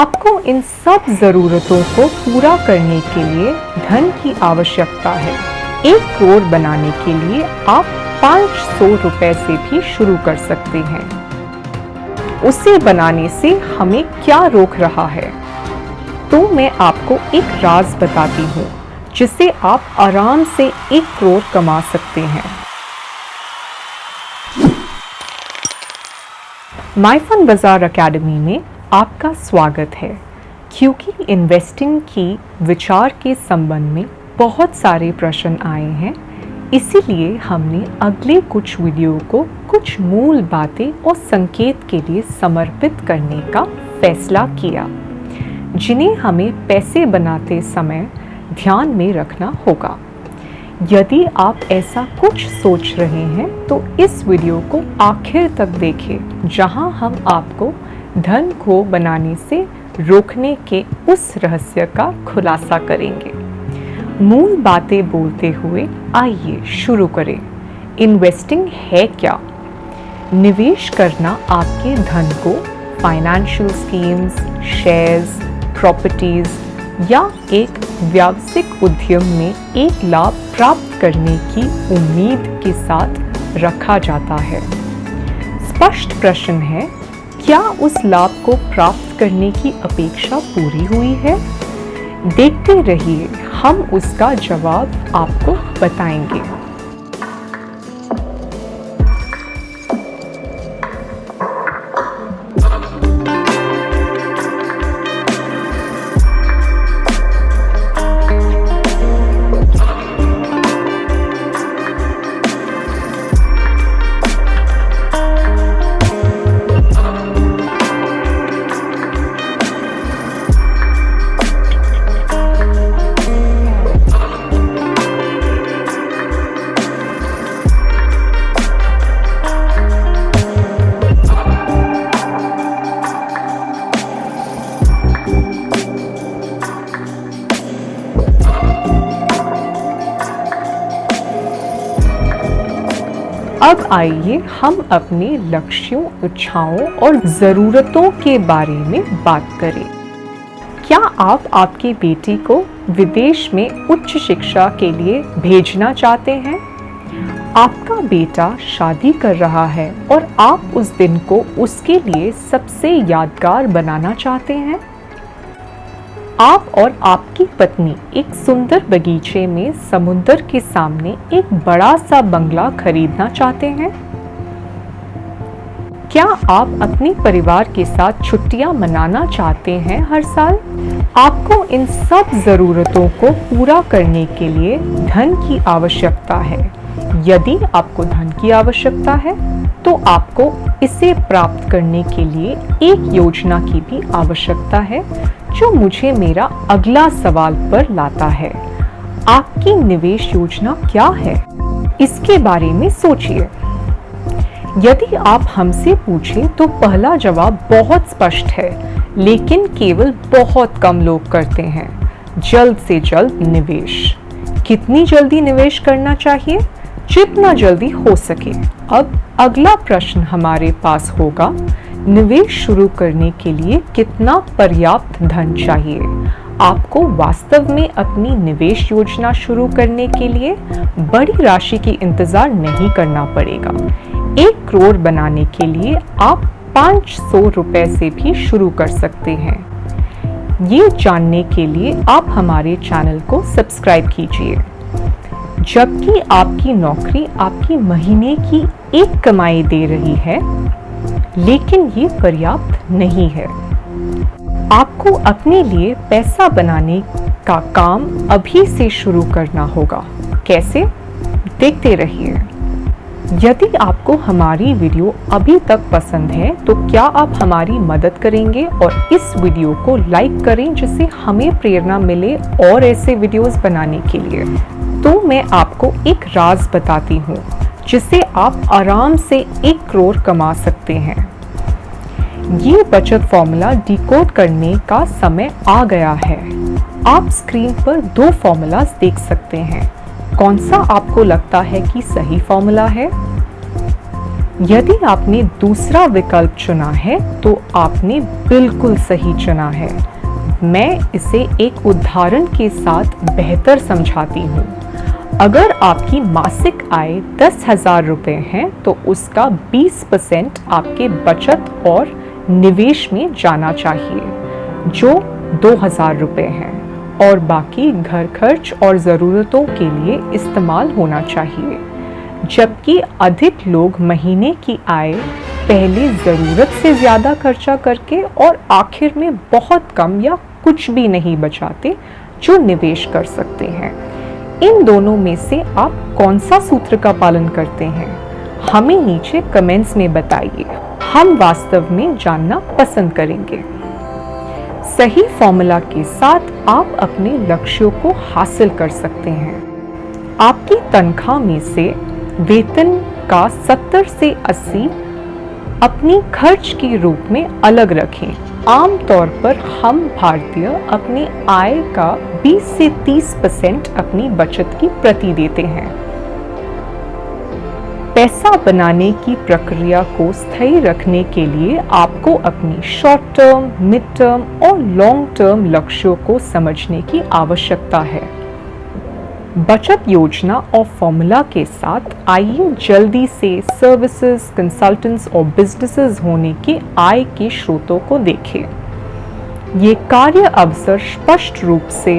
आपको इन सब ज़रूरतों को पूरा करने के लिए धन की आवश्यकता है। 1 करोड़ बनाने के लिए आप 500 रुपए से भी शुरू कर सकते हैं। उसे बनाने से हमें क्या रोक रहा है? तो मैं आपको एक राज बताती हूँ जिससे आप आराम से 1 करोड़ कमा सकते हैं। माय फन बाजार अकेडमी में आपका स्वागत है। क्योंकि इन्वेस्टिंग की विचार के संबंध में बहुत सारे प्रश्न आए हैं, इसीलिए हमने अगले कुछ वीडियो को कुछ मूल बातें और संकेत के लिए समर्पित करने का फैसला किया, जिन्हें हमें पैसे बनाते समय ध्यान में रखना होगा। यदि आप ऐसा कुछ सोच रहे हैं तो इस वीडियो को आखिर तक देखें, जहां हम आपको धन को बनाने से रोकने के उस रहस्य का खुलासा करेंगे। मूल बातें बोलते हुए आइए शुरू करें। इन्वेस्टिंग है क्या? निवेश करना आपके धन को फाइनेंशियल स्कीम्स, शेयर्स, प्रॉपर्टीज या एक व्यावसायिक उद्यम में एक लाभ प्राप्त करने की उम्मीद के साथ रखा जाता है। स्पष्ट प्रश्न है, क्या उस लाभ को प्राप्त करने की अपेक्षा पूरी हुई है? देखते रहिए, हम उसका जवाब आपको बताएंगे। अब आइए हम अपने लक्ष्यों, इच्छाओं और ज़रूरतों के बारे में बात करें। क्या आप आपके बेटी को विदेश में उच्च शिक्षा के लिए भेजना चाहते हैं? आपका बेटा शादी कर रहा है और आप उस दिन को उसके लिए सबसे यादगार बनाना चाहते हैं। आप और आपकी पत्नी एक सुंदर बगीचे में समुद्र के सामने एक बड़ा सा बंगला खरीदना चाहते हैं। क्या आप अपने परिवार के साथ छुट्टियां मनाना चाहते हैं हर साल? आपको इन सब ज़रूरतों को पूरा करने के लिए धन की आवश्यकता है। यदि आपको धन की आवश्यकता है तो आपको इसे प्राप्त करने के लिए एक योजना की भी आवश्यकता है, जो मुझे मेरा अगला सवाल पर लाता है। आपकी निवेश योजना क्या है? इसके बारे में सोचिए। यदि आप हमसे पूछें तो पहला जवाब बहुत स्पष्ट है, लेकिन केवल बहुत कम लोग करते हैं। जल्द से जल्द निवेश। कितनी जल्दी निवेश करना चाहिए? जितना जल्दी हो सके। अब अगला प्रश्न हमारे पास होगा, निवेश शुरू करने के लिए कितना पर्याप्त धन चाहिए? आपको वास्तव में अपनी निवेश योजना शुरू करने के लिए बड़ी राशि की इंतजार नहीं करना पड़ेगा। 1 करोड़ बनाने के लिए आप 500 रुपए से भी शुरू कर सकते हैं। ये जानने के लिए आप हमारे चैनल को सब्सक्राइब कीजिए। जबकि आपकी नौकरी आपकी महीने की एक कमाई दे रही है, लेकिन ये पर्याप्त नहीं है। आपको अपने लिए पैसा बनाने का काम अभी से शुरू करना होगा। कैसे? देखते रहिए। यदि आपको हमारी वीडियो अभी तक पसंद है तो क्या आप हमारी मदद करेंगे और इस वीडियो को लाइक करें, जिससे हमें प्रेरणा मिले और ऐसे वीडियोस बनाने के लिए। तो मैं आपको एक राज बताती हूँ जिससे आप आराम से 1 करोड़ कमा सकते हैं। ये बचत फॉर्मूला डिकोड करने का समय आ गया है। आप स्क्रीन पर 2 फॉर्मूलाज देख सकते हैं। कौन सा आपको लगता है कि सही फॉर्मूला है? यदि आपने दूसरा विकल्प चुना है तो आपने बिल्कुल सही चुना है। मैं इसे एक उदाहरण के साथ बेहतर समझाती हूँ। अगर आपकी मासिक आय 10,000 रुपये है तो उसका 20% आपके बचत और निवेश में जाना चाहिए, जो 2,000 रुपये हैं, और बाकी घर खर्च और ज़रूरतों के लिए इस्तेमाल होना चाहिए। जबकि अधिक लोग महीने की आय पहले ज़रूरत से ज़्यादा खर्चा करके और आखिर में बहुत कम या कुछ भी नहीं बचाते जो निवेश कर सकते हैं। इन दोनों में से आप कौन सा सूत्र का पालन करते हैं? हमें नीचे कमेंट्स में बताइए, हम वास्तव में जानना पसंद करेंगे। सही फॉर्मूला के साथ आप अपने लक्ष्यों को हासिल कर सकते हैं। आपकी तनख्वाह में से वेतन का 70 से 80 अपनी खर्च के रूप में अलग रखें। आमतौर पर हम भारतीय अपनी आय का 20 से 30% अपनी बचत की प्रति देते हैं। पैसा बनाने की प्रक्रिया को स्थायी रखने के लिए आपको अपनी शॉर्ट टर्म, मिड टर्म और लॉन्ग टर्म लक्ष्यों को समझने की आवश्यकता है। बचत योजना और फॉर्मूला के साथ आइए जल्दी से सर्विसेज, कंसल्टेंट्स और बिजनेसेस होने के आय के स्रोतों को देखें। ये कार्य अवसर स्पष्ट रूप से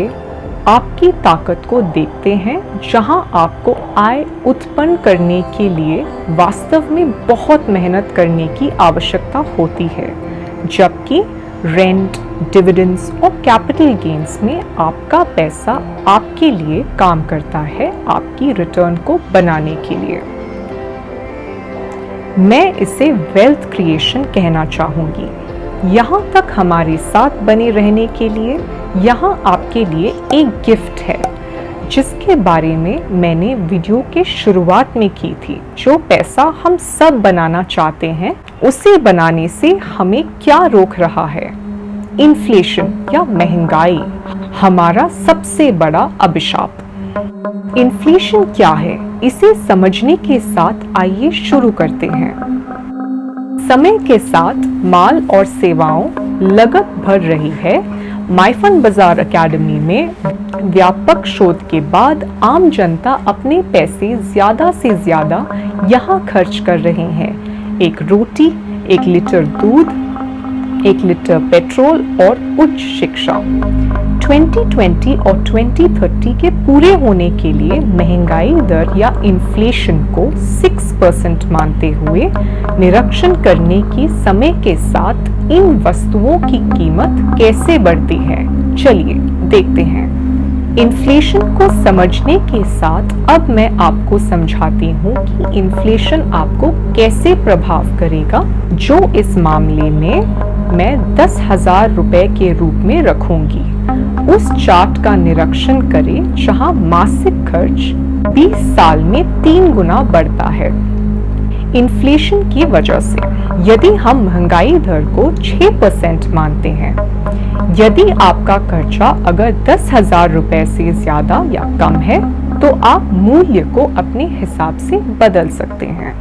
आपकी ताकत को देखते हैं, जहां आपको आय उत्पन्न करने के लिए वास्तव में बहुत मेहनत करने की आवश्यकता होती है, जबकि रेंट, डिविडेंड्स और कैपिटल गेन्स में आपका पैसा आपके लिए काम करता है, आपकी रिटर्न को बनाने के लिए। मैं इसे वेल्थ क्रिएशन कहना चाहूँगी। यहाँ तक हमारे साथ बने रहने के लिए यहाँ आपके लिए एक गिफ्ट है, जिसके बारे में मैंने वीडियो के शुरुआत में की थी। जो पैसा हम सब बनाना चाहते हैं, उसे बनाने से हमें क्या रोक रहा है? इन्फ्लेशन या महंगाई, हमारा सबसे बड़ा अभिशाप। इन्फ्लेशन क्या है, इसे समझने के साथ आइए शुरू करते हैं। समय के साथ माल और सेवाओं लगत बढ़ रही है। माइफन बाजार अकेडमी में व्यापक शोध के बाद आम जनता अपने पैसे ज्यादा से ज्यादा यहाँ खर्च कर रहे हैं। एक रोटी, 1 लीटर दूध, 1 लीटर पेट्रोल और उच्च शिक्षा। 2020 और 2030 के पूरे होने के लिए महंगाई दर या इन्फ्लेशन को 6% मानते हुए निरीक्षण करने के समय के साथ इन वस्तुओं की कीमत कैसे बढ़ती है, चलिए देखते हैं। इन्फ्लेशन को समझने के साथ अब मैं आपको समझाती हूँ कि इन्फ्लेशन आपको कैसे प्रभाव करेगा, जो इस मामले में मैं 10,000 रुपए के रूप में रखूंगी। उस चार्ट का निरीक्षण करें जहां मासिक खर्च 20 साल में 3 गुना बढ़ता है इन्फ्लेशन की वजह से। यदि हम महंगाई दर को 6% मानते हैं, यदि आपका खर्चा अगर 10,000 रुपए से ज्यादा या कम है, तो आप मूल्य को अपने हिसाब से बदल सकते हैं।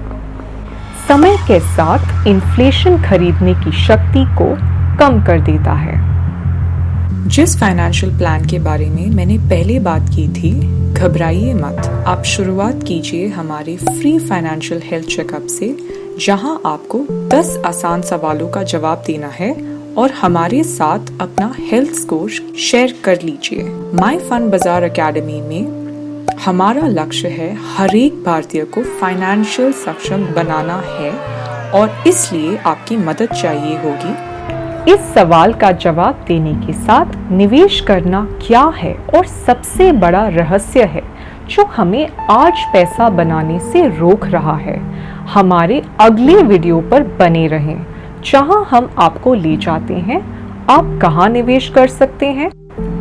समय के साथ इन्फ्लेशन खरीदने की शक्ति को कम कर देता है। जिस फाइनेंशियल प्लान के बारे में मैंने पहले बात की थी, घबराइए मत। आप शुरुआत कीजिए हमारे फ्री फाइनेंशियल हेल्थ चेकअप से, जहां आपको 10 आसान सवालों का जवाब देना है और हमारे साथ अपना हेल्थ स्कोर शेयर कर लीजिए। माइफन बाजार अकेडमी में हमारा लक्ष्य है हर एक भारतीय को फाइनेंशियल सक्षम बनाना है, और इसलिए आपकी मदद चाहिए होगी। इस सवाल का जवाब देने के साथ निवेश करना क्या है और सबसे बड़ा रहस्य है जो हमें आज पैसा बनाने से रोक रहा है, हमारे अगले वीडियो पर बने रहें, जहां हम आपको ले जाते हैं आप कहां निवेश कर सकते हैं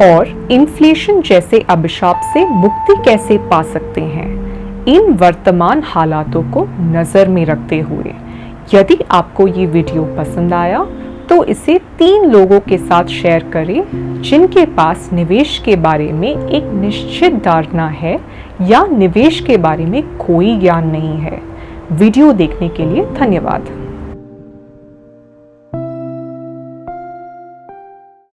और इन्फ्लेशन जैसे अभिशाप से मुक्ति कैसे पा सकते हैं। इन वर्तमान हालातों को नजर में रखते हुए, यदि आपको ये वीडियो पसंद आया तो इसे 3 लोगों के साथ शेयर करें जिनके पास निवेश के बारे में एक निश्चित धारणा है या निवेश के बारे में कोई ज्ञान नहीं है। वीडियो देखने के लिए धन्यवाद।